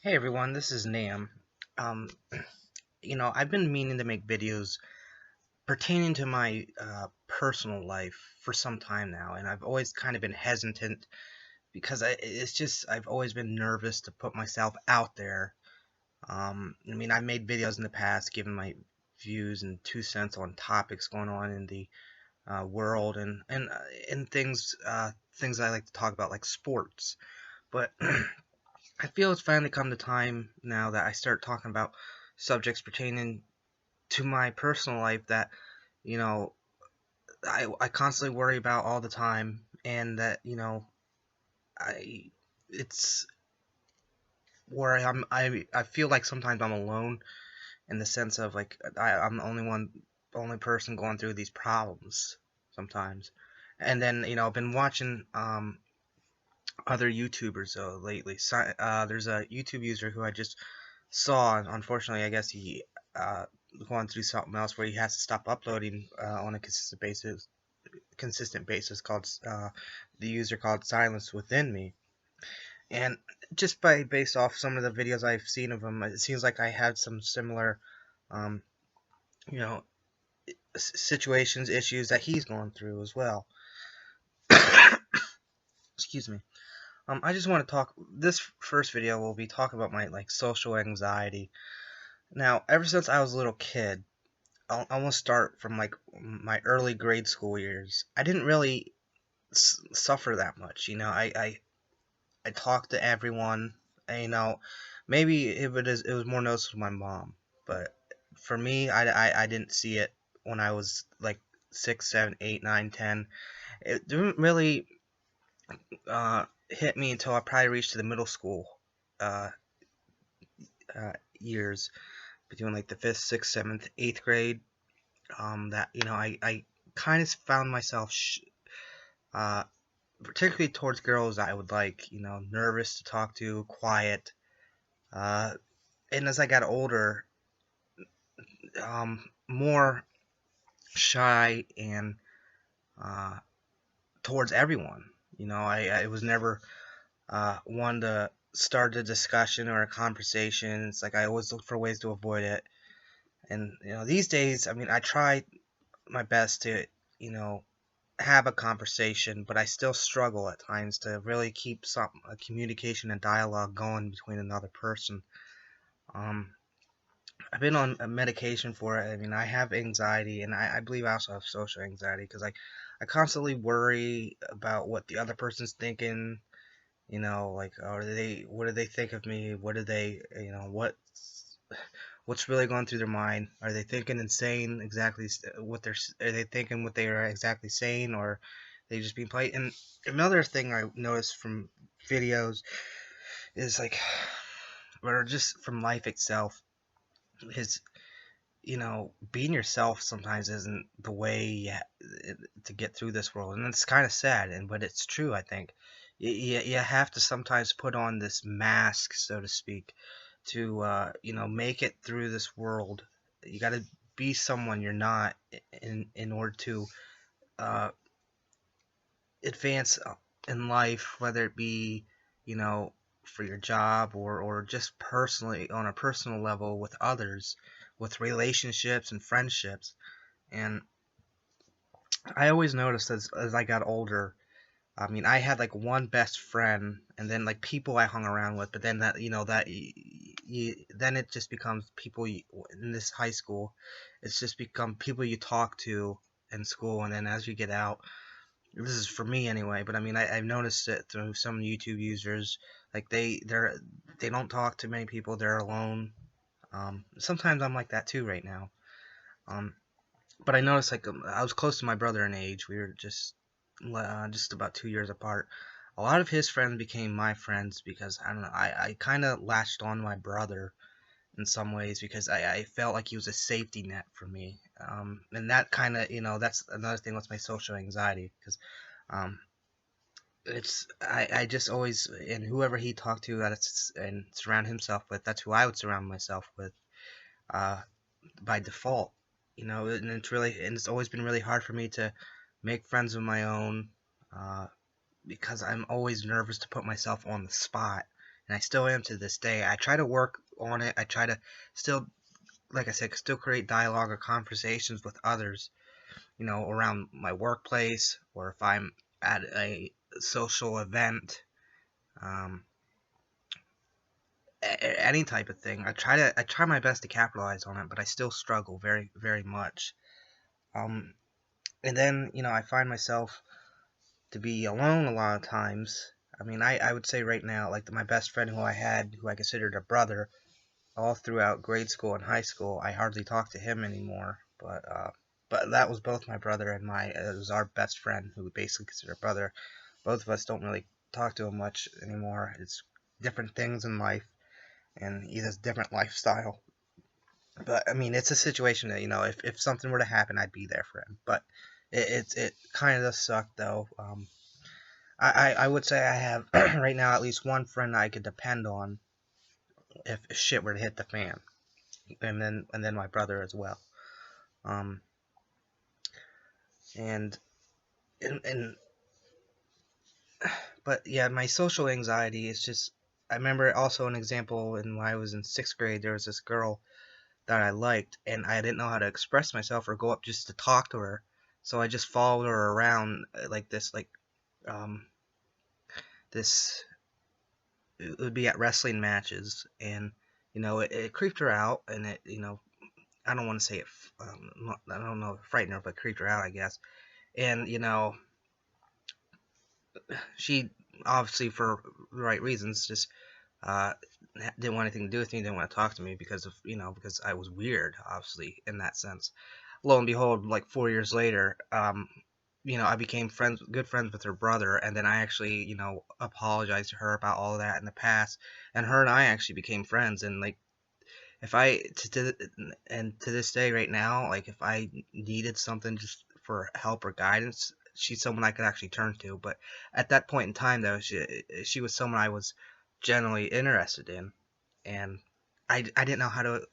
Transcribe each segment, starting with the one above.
Hey everyone, this is Nam. Um, I've been meaning to make videos pertaining to my personal life for some time now, and I've always kind of been hesitant because I've always been nervous to put myself out there. I've made videos in the past, giving my views and 2 cents on topics going on in the world and things I like to talk about, like sports. But I feel it's finally come the time now that I start talking about subjects pertaining to my personal life that, you know, I constantly worry about all the time, and that, I it's where I feel like sometimes I'm alone in the sense of like I'm the only person going through these problems sometimes. And then, I've been watching other YouTubers lately. There's a YouTube user who I just saw, and unfortunately, I guess he uh, going through something else where he has to stop uploading on a consistent basis. Called the user called Silencewithinme, and just by based off some of the videos I've seen of him, it seems like I had some similar, um, you know, situations, issues that he's going through as well. Excuse me. I just want to talk. This first video will be talking about my like social anxiety. Now, ever since I was a little kid, I want to start from like my early grade school years. I didn't really suffer that much. I talked to everyone. And, maybe it was more noticeable to my mom, but for me, I didn't see it when I was like 6, 7, 8, 9, 10. It didn't really hit me until I probably reached the middle school uh, years, between like the fifth, sixth, seventh, eighth grade. That I kind of found myself uh, particularly towards girls that I would like, nervous to talk to, quiet. Uh, and as I got older, more shy and uh, towards everyone. I was never one to start a discussion or a conversation. It's like I always look for ways to avoid it. And these days, I try my best to, you know, have a conversation, but I still struggle at times to really keep some a communication and dialogue going between another person. Um, I've been on a medication for it. I have anxiety, and I believe I also have social anxiety because I constantly worry about what the other person's thinking. Like, what do they think of me? What do they, what's really going through their mind? Are they thinking and saying exactly are they thinking what they are exactly saying, or they just being polite? And another thing I noticed from videos is like, or just from life itself, is being yourself sometimes isn't the way to get through this world, and it's kind of sad, but it's true. I think you have to sometimes put on this mask, so to speak, to make it through this world. You got to be someone you're not in order to uh, advance in life, whether it be you know for your job or just personally on a personal level with others, with relationships and friendships. And I always noticed as I got older, I had like one best friend, and then like people I hung around with. But then that then it just becomes people in this high school. It's just become people you talk to in school, and then as you get out, this is for me anyway. But I've noticed it through some YouTube users. Like they don't talk to many people. They're alone. Sometimes I'm like that too right now. Um, but I noticed like I was close to my brother in age. We were just about 2 years apart. A lot of his friends became my friends because I don't know. I kind of latched on my brother in some ways because I felt like he was a safety net for me. And that kind of that's another thing with my social anxiety because um, I just always, and whoever he talked to and surround himself with, that's who I would surround myself with. Uh, by default, and it's always been really hard for me to make friends of my own, uh, because I'm always nervous to put myself on the spot, and I still am to this day. I try to work on it. I try to still, like I said, still create dialogue or conversations with others, around my workplace, or if I'm at a social event, um, any type of thing. I try my best to capitalize on it, but I still struggle very, very much. Um, and then, I find myself to be alone a lot of times. I mean, I would say right now, like my best friend who I considered a brother, all throughout grade school and high school, I hardly talk to him anymore. But that was both my brother and it was our best friend who we basically consider a brother. Both of us don't really talk to him much anymore. It's different things in life, and he has a different lifestyle. But I mean, it's a situation that, if something were to happen, I'd be there for him. But it kind of does suck though. I would say I have right now at least one friend I could depend on if shit were to hit the fan, and then my brother as well. Um, and and but yeah, my social anxiety is just. I remember also an example when I was in sixth grade. There was this girl that I liked, and I didn't know how to express myself or go up just to talk to her. So I just followed her around like this, um, this. It would be at wrestling matches, and it creeped her out, and I don't want to say it. I don't know, frightened her, but creeped her out, I guess. And she obviously for the right reasons just uh, didn't want anything to do with me, didn't want to talk to me because I was weird, obviously in that sense. Lo and behold, like 4 years later, I became good friends with her brother, and then I actually, apologized to her about all of that in the past, and her and I actually became friends, and like if I to this day right now, like if I needed something just for help or guidance, she's someone I could actually turn to. But at that point in time, though, she was someone I was generally interested in, and I didn't know how to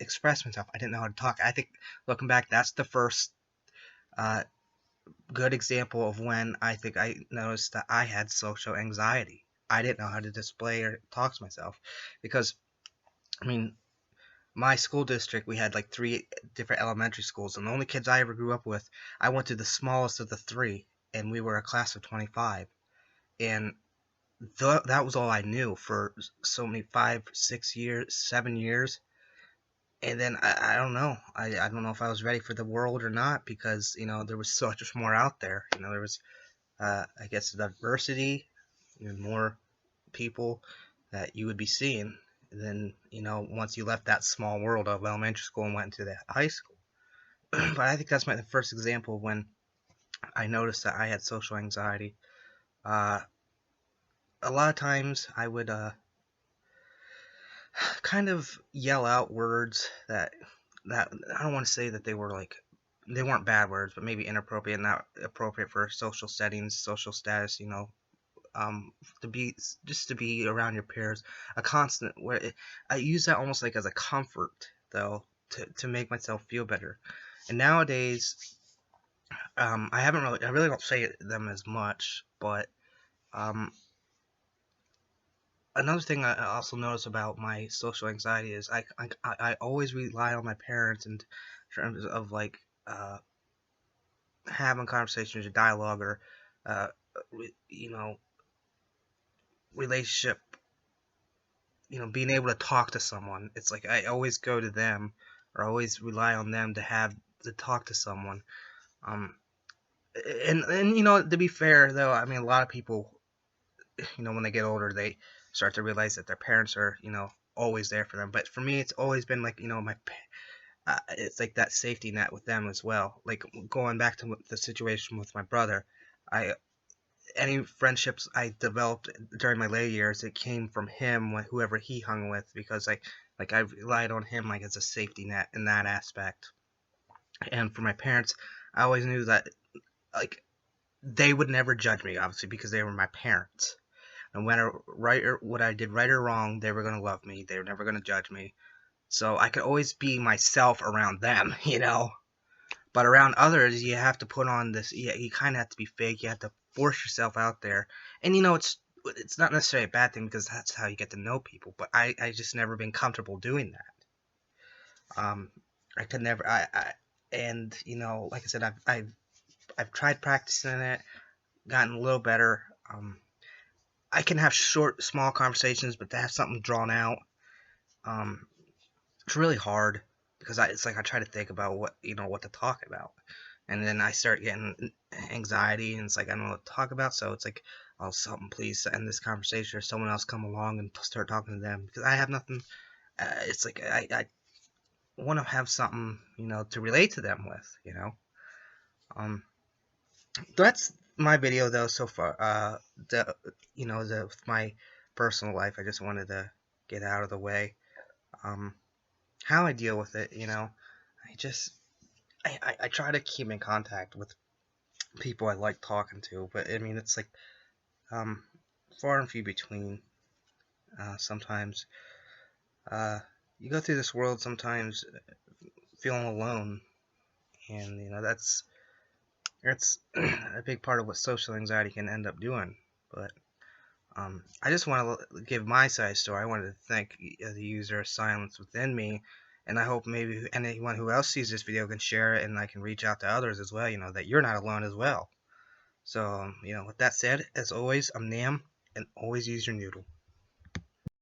express myself. I didn't know how to talk. I think looking back, that's the first uh, good example of when I think I noticed that I had social anxiety. I didn't know how to display or talk to myself because I mean my school district, we had like three different elementary schools, and the only kids I ever grew up with, I went to the smallest of the three, and we were a class of 25. And that was all I knew for so many 5, 6 years, 7 years. And then I don't know. I don't know if I was ready for the world or not because, there was so much more out there. There was, I guess, diversity and more people that you would be seeing than once you left that small world of elementary school and went into the high school. But I think that's the first example of when I noticed that I had social anxiety. Uh, a lot of times I would kind of yell out words that I don't want to say that they weren't bad words, but maybe inappropriate, not appropriate for social settings, social status, um, to be around your peers, a constant where I use that almost like as a comfort though to make myself feel better. And nowadays, I really don't say them as much, but um, another thing I also notice about my social anxiety is I always rely on my parents in terms of like having conversations or dialogue or uh, you know relationship, being able to talk to someone. It's like I always go to them or always rely on them to talk to someone. Um, and to be fair though, I mean a lot of people, when they get older, they start to realize that their parents are, always there for them. But for me, it's always been like, it's like that safety net with them as well. Like going back to the situation with my brother, I any friendships I developed during my later years, it came from him, whoever he hung with, because I relied on him like as a safety net in that aspect. And for my parents, I always knew that like they would never judge me, obviously, because they were my parents. And what I did right or wrong, they were gonna love me. They were never gonna judge me. So I could always be myself around them, But around others, you have to put on this. You kind of have to be fake. You have to force yourself out there. And it's it's not necessarily a bad thing because that's how you get to know people. But I just never been comfortable doing that. I could never. And like I said, I've tried practicing it, gotten a little better. I can have short, small conversations, but to have something drawn out, um, it's really hard because it's like I try to think about what to talk about, and then I start getting anxiety, and it's like I don't know what to talk about. So it's like, oh, something, please end this conversation, or someone else come along and start talking to them because I have nothing. It's like I want to have something, to relate to them with. Um, that's my video though so far. The my personal life. I just wanted to get out of the way. Um, how I deal with it, I just I try to keep in contact with people I like talking to, but I mean it's like um far and few between. Sometimes you go through this world sometimes feeling alone, and that's a big part of what social anxiety can end up doing. But I just want to give my side story. I wanted to thank the user Silence Within Me, and I hope maybe anyone who else sees this video can share it, and I can reach out to others as well. That you're not alone as well. So, with that said, as always, I'm Nam, and always use your noodle.